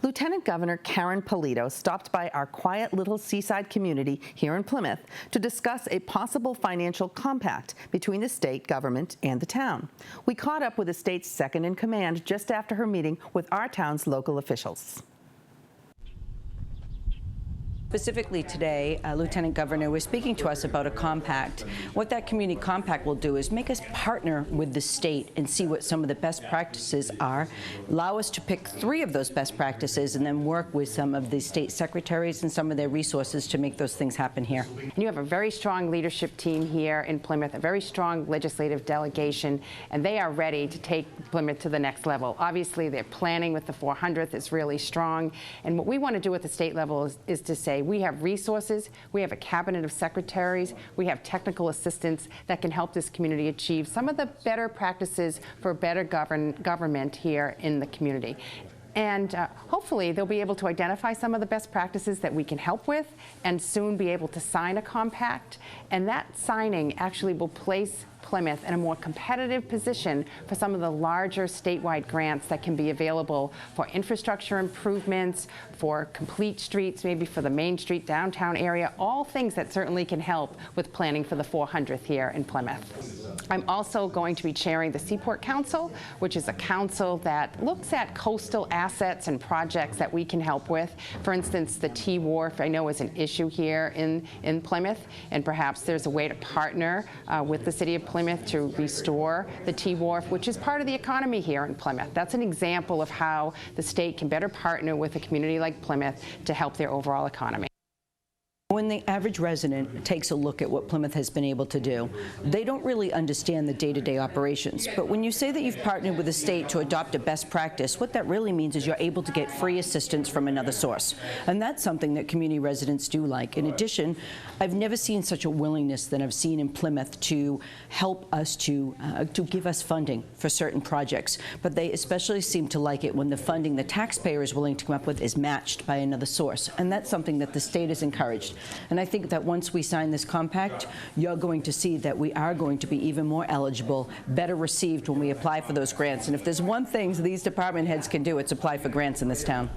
Lieutenant Governor Karyn Polito stopped by our quiet little seaside community here in Plymouth to discuss a possible financial compact between the state government and the town. We caught up with the state's second-in-command just after her meeting with our town's local officials. Specifically today, Lieutenant Governor was speaking to us about a compact. What that community compact will do is make us partner with the state and see what some of the best practices are, allow us to pick 3 of those best practices, and then work with some of the state secretaries and some of their resources to make those things happen here. And you have a very strong leadership team here in Plymouth, a very strong legislative delegation, and they are ready to take Plymouth to the next level. Obviously, their planning with the 400th is really strong, and what we want to do at the state level is to say, we have resources, we have a cabinet of secretaries, we have technical assistants that can help this community achieve some of the better practices for better government here in the community. And hopefully they'll be able to identify some of the best practices that we can help with and soon be able to sign a compact. And that signing actually will place Plymouth in a more competitive position for some of the larger statewide grants that can be available for infrastructure improvements, for complete streets, maybe for the Main Street downtown area, all things that certainly can help with planning for the 400th here in Plymouth. I'm also going to be chairing the Seaport Council, which is a council that looks at coastal assets and projects that we can help with. For instance, the T-Wharf I know is an issue here in Plymouth, and perhaps there's a way to partner with the city of Plymouth to restore the T-Wharf, which is part of the economy here in Plymouth. That's an example of how the state can better partner with a community like Plymouth to help their overall economy. When the average resident takes a look at what Plymouth has been able to do, they don't really understand the day-to-day operations. But when you say that you've partnered with the state to adopt a best practice, what that really means is you're able to get free assistance from another source. And that's something that community residents do like. In addition, I've never seen such a willingness that I've seen in Plymouth to help us to give us funding for certain projects. But they especially seem to like it when the funding the taxpayer is willing to come up with is matched by another source. And that's something that the state has encouraged. And I think that once we sign this compact, you're going to see that we are going to be even more eligible, better received when we apply for those grants. And if there's one thing these department heads can do, it's apply for grants in this town.